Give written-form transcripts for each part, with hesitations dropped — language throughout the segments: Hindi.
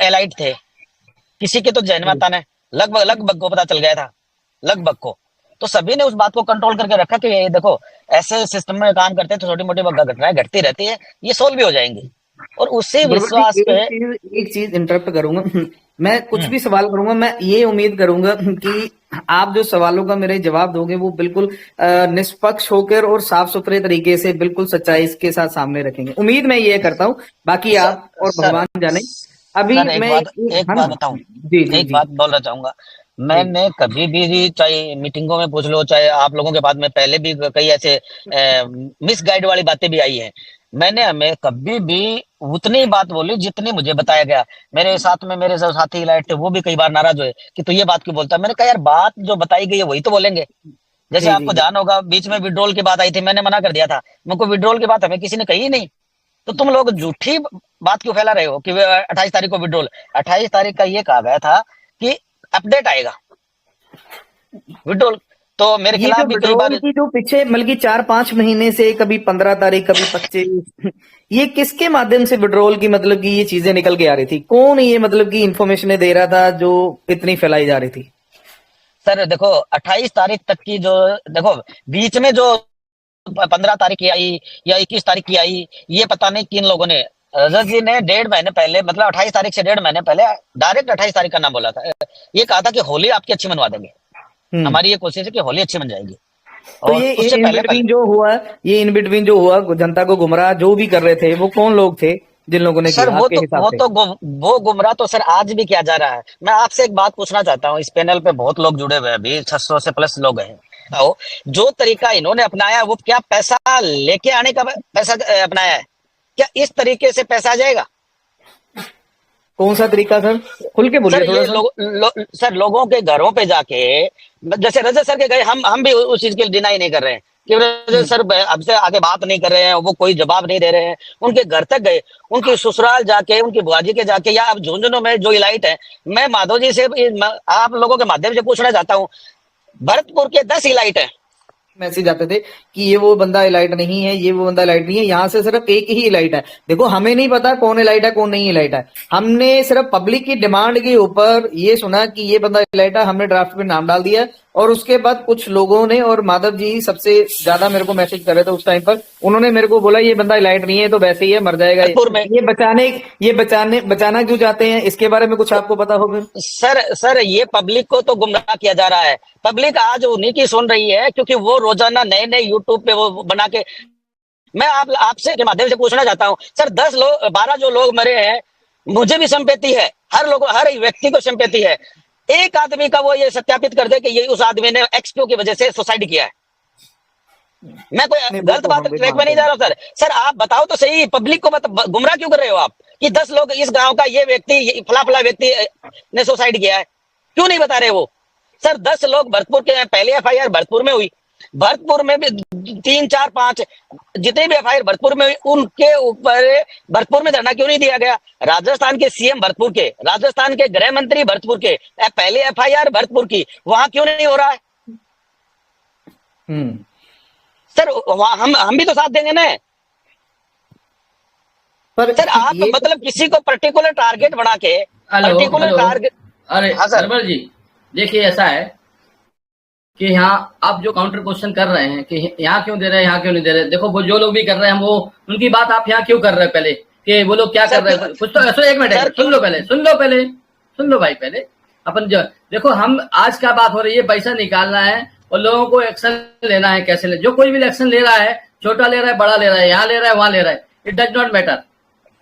एलाइट थे, किसी के तो जैन माता ने लगभग लगभग को पता चल गया था, लगभग को। तो सभी ने उस बात को कंट्रोल करके रखा कि ये देखो ऐसे सिस्टम में काम करते हैं तो छोटी मोटी घटनाएं घटती रहती है, ये सोल्व भी हो जाएंगी। और उसी गुरुवर जी, विश्वास पे एक चीज इंटरप्ट करूंगा। मैं कुछ हम्म, भी सवाल करूंगा, मैं ये उम्मीद करूंगा कि आप जो सवालों का मेरे जवाब दोगे वो बिल्कुल निष्पक्ष होकर और साफ सुथरे तरीके से बिल्कुल सच्चाई के साथ सामने रखेंगे, उम्मीद मैं ये करता हूँ। बाकी सर आप और सर भगवान जाने। अभी सर मैं एक है बात ना। बताऊं, जी जी एक जी बात बोलना चाहूंगा। जी। मैंने कभी भी, चाहे मीटिंगों में पूछ लो, चाहे आप लोगों के बाद में पहले भी कई ऐसे मिस गाइड वाली बातें भी आई हैं, मैंने हमें कभी भी उतनी ही बात बोली जितनी मुझे बताया गया। मेरे साथ में मेरे जो साथी लाइट थे वो भी कई बार नाराज हुए कि तू ये बात क्यों बोलता है। मैंने कहा यार बात जो बताई गई है वही तो बोलेंगे। जैसे जी जी आपको जी। ध्यान होगा बीच में विड्रॉल की बात आई थी, मैंने मना कर दिया था, मुझको विड्रॉल की बात हमें किसी ने कही ही नहीं। तो तुम लोग झूठी बात क्यों फैला रहे हो कि 28 तारीख को विड्रॉल। 28 तारीख का ये कहा गया था कि अपडेट आएगा विड्रॉल, तो मेरे ये जो खिलाफ भी कई विड्रॉल बार। की जो पीछे बल्कि 4-5 महीने से, कभी 15 तारीख, कभी 25, ये किसके माध्यम से विड्रॉल की मतलब कि ये चीजें निकल के आ रही थी? कौन ये मतलब कि इंफॉर्मेशन दे रहा था जो इतनी फैलाई जा रही थी? सर देखो 28 तारीख तक की जो, देखो बीच में जो 15 तारीख की आई या 21 तारीख की आई, ये पता नहीं किन लोगों ने। रजत जी ने 1.5 महीने पहले, मतलब 28 तारीख से 1.5 महीने पहले डायरेक्ट 28 तारीख का नाम बोला था। ये कहा था कि होली आपकी अच्छी मनवा देंगे, हम्म। हमारी ये कोशिश है कि होली अच्छी बन जाएगी। तो और ये उससे इन पहले पहले बिटवीन जो हुआ, ये इन बिटवीन जो हुआ, जनता को गुमराह जो भी कर रहे थे, वो कौन लोग थे जिन लोगों ने सर किया आपके हिसाब से? वो गुमराह तो सर आज भी किया जा रहा है। मैं आपसे एक बात पूछना चाहता हूँ, इस पैनल पे बहुत लोग जुड़े हुए हैं, अभी 600 से प्लस लोग हैं। तो जो तरीका इन्होंने अपनाया वो क्या पैसा लेके आने का पैसा अपनाया है? क्या इस तरीके से पैसा आ जाएगा? कौन सा तरीका सर? खुल के सर बोलिए थोड़ा ये सा। सर लोगों के घरों पे जाके, जैसे रजत सर के गए, हम भी उस चीज के डिनाई नहीं कर रहे हैं कि रजत हम्म। सर हमसे आगे बात नहीं कर रहे हैं, वो कोई जवाब नहीं दे रहे हैं। उनके घर तक गए, उनकी ससुराल जाके, उनकी बुआजी के जाके, या अब झुंझुनू में जो इलाइट है, मैं माधव जी से आप लोगों के माध्यम से पूछना चाहता हूँ, भरतपुर के 10 इलाइट है। मैसेज आते थे कि ये वो बंदा इलाइट नहीं है, ये वो बंदा इलाइट नहीं है, यहाँ से सिर्फ एक ही इलाइट है। देखो, हमें नहीं पता कौन इलाइट है कौन नहीं इलाइट है। हमने सिर्फ पब्लिक की डिमांड के ऊपर ये सुना कि ये बंदा इलाइट है, हमने ड्राफ्ट पे नाम डाल दिया। और उसके बाद कुछ लोगों ने, और माधव जी सबसे ज्यादा मेरे को मैसेज कर रहे थे उस टाइम पर, उन्होंने मेरे को बोला ये बंदा इलाइट नहीं है तो वैसे ही है, मर जाएगा। भरतपुर में ये बचाना क्यों चाहते हैं, इसके बारे में कुछ आपको पता हो फिर? सर ये पब्लिक को तो गुमराह किया जा रहा है। पब्लिक आज उन्हीं की सुन रही है क्योंकि वो रोजाना नए नए यूट्यूब पे वो बना के। मैं आपसे के माध्यम से पूछना चाहता हूँ सर, 10 लोग 12 जो लोग मरे हैं, मुझे भी संपत्ति है, हर व्यक्ति को संपत्ति है। एक आदमी का वो ये सत्यापित कर दे कि ये उस आदमी ने एक्सपीओ की वजह से सुसाइड किया है। मैं कोई नहीं, वो गलत तो बात हम भी ट्रैक में मानते नहीं जा हैं। रहा हूँ सर। सर आप बताओ तो सही, पब्लिक को गुमराह क्यों कर रहे हो आप कि 10 लोग इस गांव का ये व्यक्ति फला फला व्यक्ति ने सुसाइड किया है, क्यों नहीं बता रहे वो? सर 10 लोग भरतपुर के, पहले एफआईआर भरतपुर में हुई, भरतपुर में भी 3 4 5 जितने भी एफआईआर भरतपुर में हुई, उनके ऊपर भरतपुर में धरना क्यों नहीं दिया गया? राजस्थान के सीएम भरतपुर के, राजस्थान के गृह मंत्री भरतपुर के, पहले एफआईआर भरतपुर की, वहां क्यों नहीं हो रहा है? हम्म। सर वहां हम भी तो साथ देंगे ना। पर सर आप ये मतलब किसी को पर्टिकुलर टारगेट बना के, हेलो पर्टिकुलर हेलो। टारगेट। अरे हाँ सर। निर्मल जी, देखिए ऐसा है कि यहाँ आप जो काउंटर क्वेश्चन कर रहे हैं कि यहाँ क्यों दे रहे हैं, यहाँ क्यों नहीं दे रहे, देखो वो जो लोग भी कर रहे हैं वो उनकी बात आप यहाँ क्यों कर रहे हैं पहले, कि वो लोग क्या सर कर रहे क्यों? हैं कुछ तो ऐसा। एक मिनट सर क्यों? सुन लो भाई पहले। अपन जो देखो, हम आज क्या बात हो रही है, पैसा निकालना है और लोगों को एक्शन लेना है। कैसे ले, जो कोई भी एक्शन ले रहा है, छोटा ले रहा है, बड़ा ले रहा है, यहाँ ले रहा है, वहां ले रहा है, इट डज नॉट मैटर।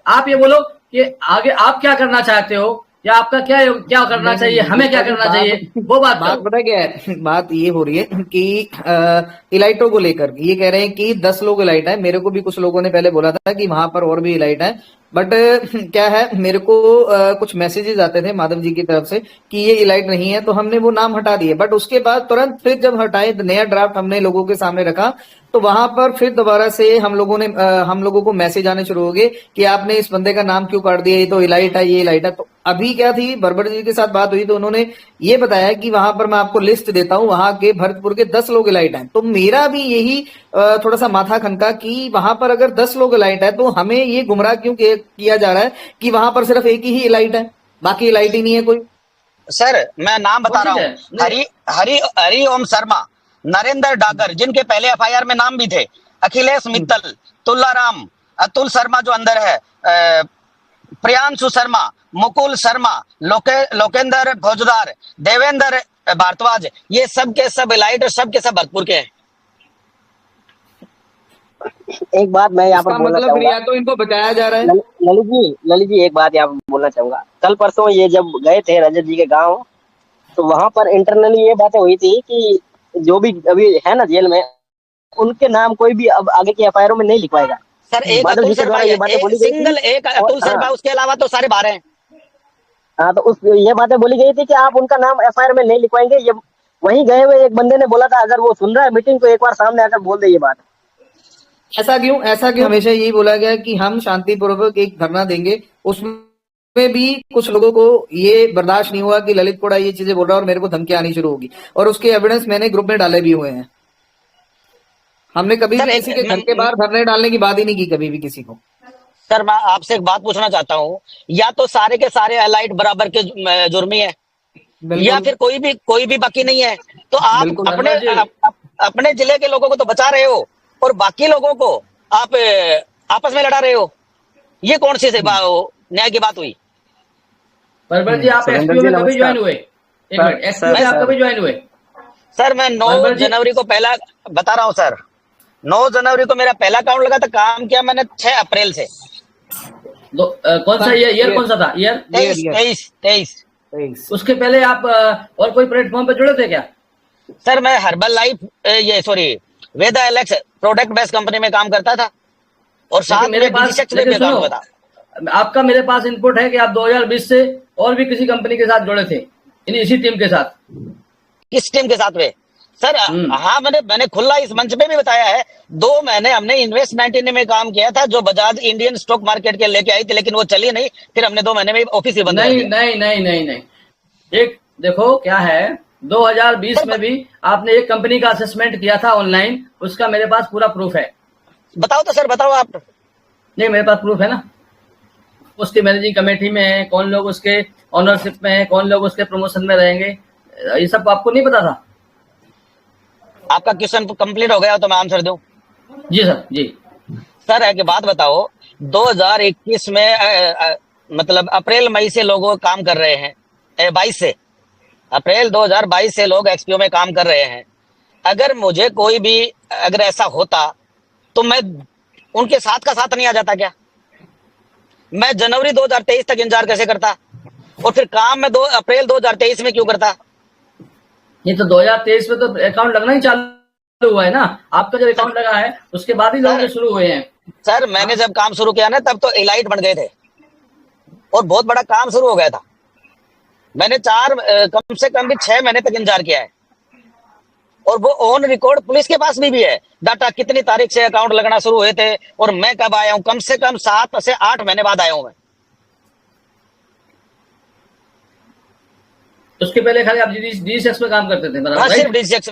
आप ये बोलो कि आगे आप क्या करना चाहते हो, या आपका क्या क्या करना नहीं नहीं चाहिए, नहीं, हमें क्या गुप्ता जी, करना बात चाहिए, वो बात बात करो। पता क्या है? बात ये हो रही है कि इलाइटों को लेकर ये कह रहे हैं कि 10 लोग इलाइट है। मेरे को भी कुछ लोगों ने पहले बोला था कि वहां पर और भी इलाइट है, बट क्या है, मेरे को कुछ मैसेजेस आते थे माधव जी की तरफ से कि ये इलाइट नहीं है, तो हमने वो नाम हटा दिए। बट उसके बाद तुरंत फिर जब हटाए, नया ड्राफ्ट हमने लोगों के सामने रखा, तो वहां पर फिर दोबारा से हम लोगों को मैसेज आने शुरू हो गए कि आपने इस बंदे का नाम क्यों काट दिया, ये तो इलाइट है, ये इलाइट है। तो अभी क्या थी, बरबड़ जी के साथ बात हुई तो उन्होंने ये बताया कि वहां पर मैं आपको लिस्ट देता हूं, वहां के भरतपुर के 10 लोग इलाइट हैं। तो मेरा भी यही थोड़ा सा माथा खनका कि वहां पर अगर 10 लोग इलाइट है तो हमें ये गुमराह क्यों किया जा रहा है कि वहां पर सिर्फ एक ही इलाइट है, बाकी इलाइट ही नहीं है कोई। सर मैं नाम बता वो रहा ठीक हूँ, है नहीं, हरि हरि हरि ओम शर्मा, नरेंद्र डागर जिनके पहले एफआईआर में नाम भी थे, अखिलेश मित्तल, तुल्लाराम, अतुल शर्मा जो अंदर है, प्रियांशु शर्मा, मुकुल शर्मा, लोकेंद्र भोजदार, देवेंद्र भारद्वाज, ये सब के सब इलाइट और सब के सब भरतपुर के हैं। एक बात मैं यहाँ पर इसका बोलना मतलब फिर चाहूंगा, या तो इनको बचाया जा रहा है। ललित जी एक बात यहाँ पर बोलना चाहूंगा। कल परसों ये जब गए थे रजत जी के गांव, तो वहां पर इंटरनली ये बातें हुई थी कि जो भी अभी है ना जेल में, उनके नाम कोई भी अब आगे की एफआईआर में नहीं लिखवाएगा। सर एक माधव अतुल जी के शर्मा, द्वारा ये बातें बोली गई थी। सिंगल एक और अतुल शर्मा, उसके अलावा तो सारे बाहर हैं। हाँ, तो उस ये बातें बोली गई थी कि आप उनका नाम एफआईआर में नहीं लिखवाएंगे। ये वहीं गए हुए एक बंदे ने बोला था, अगर वो सुन रहा है मीटिंग तो एक बार सामने आकर बोल दे ये बात। ऐसा क्यों हमेशा यही बोला गया कि हम शांतिपूर्वक एक धरना देंगे, उसमें भी कुछ लोगों को ये बर्दाश्त नहीं हुआ कि ललित कोड़ा ये चीजें बोल रहा है और मेरे को धमकी आनी शुरू होगी, और उसके एविडेंस मैंने ग्रुप में डाले भी हुए हैं। हमने कभी सर भी एक किसी के घर के बाहर धरने डालने की बात ही नहीं की कभी भी किसी को। सर मैं आपसे एक बात पूछना चाहता हूँ, या तो सारे के सारे एलाइट बराबर के जुर्मी है, या फिर कोई भी बाकी नहीं है। तो आप बिल्कुल अपने शर्मा जी, अपने जिले के लोगों को तो बचा रहे हो और बाकी लोगों को आप आपस में लड़ा रहे हो। ये कौन सी न्याय की बात हुई? बरबर जी आप सुरेंद्र एसपीओ जी में कभी नमस्कार। ज्वाइन हुए? एक सर, मिनट, एसपीओ में सर, आप सर। कभी ज्वाइन हुए? सर मैं 9 बरबर जी, जनवरी को पहला बता रहा हूँ सर, 9 जनवरी को मेरा पहला अकाउंट लगा था, काम किया मैंने 6 अप्रैल से। कौन सा ईयर कौन सा था ईयर? 23। उसके पहले आप और कोई प्लेटफॉर्म पे जुड़े थे क्या? सर मैं हर्बल लाइफ ये सॉरी वेदा एलेक्स प्रोडक्ट बेस्ड कंपनी में काम करता था और साथ लेकिन मेरे में पास, डिजिसेक्स में लेकिन भी काम सुनो, करता था। आपका मेरे पास इनपुट है कि आप 2020 से और भी किसी कंपनी के साथ जुड़े थे, इसी टीम के साथ। किस टीम के साथ में? सर हाँ, मैंने खुला इस मंच पे भी बताया है, 2 महीने हमने इन्वेस्ट 19 में काम किया था, जो बजाज इंडियन स्टॉक मार्केट के लेके आई थी, लेकिन वो चली नहीं, फिर हमने 2 महीने में ऑफिस ही बंद कर नहीं दिया। नहीं नहीं नहीं नहीं, एक देखो क्या है, 2020 में भी आपने एक कंपनी का असेसमेंट किया था ऑनलाइन, उसका मेरे पास पूरा प्रूफ है। बताओ तो सर, बताओ आप। नहीं, मेरे पास प्रूफ है ना, उसकी मैनेजिंग कमेटी में है, कौन लोग उसके ऑनरशिप में है, कौन लोग उसके प्रमोशन में रहेंगे, ये सब आपको नहीं पता था? आपका क्वेश्चन कंप्लीट हो गया तो मैं आंसर दूं? जी सर जी। सर एक बात बताओ, 2021 में मतलब अप्रैल मई से लोग काम कर रहे हैं, 22 से अप्रैल 2022 से लोग एक्सपीओ में काम कर रहे हैं। अगर मुझे कोई भी अगर ऐसा होता तो मैं उनके साथ का साथ नहीं आ जाता क्या? मैं जनवरी 2023 तक इंतजार कैसे करता और फिर काम में 2 अप्रैल 2023 में क्यों करता? ये तो 2023 में तो अकाउंट लगना ही चालू हुआ है ना, आपका जब अकाउंट लगा है उसके बाद ही लोग शुरू हुए हैं। सर मैंने जब काम शुरू किया ना, तब तो इलाइट बन गए थे और बहुत बड़ा काम शुरू हो गया था। मैंने कम से कम भी 6 महीने तक इंतजार किया है और वो ऑन रिकॉर्ड पुलिस के पास भी है डाटा, कितनी तारीख से अकाउंट लगना शुरू हुए थे और मैं कब आया हूं। कम से कम 7 से 8 महीने बाद आया हूं मैं। उसके पहले खाली आप डीसेक्स में काम करते थे, हाँ, सिर्फ डिजिसेक्स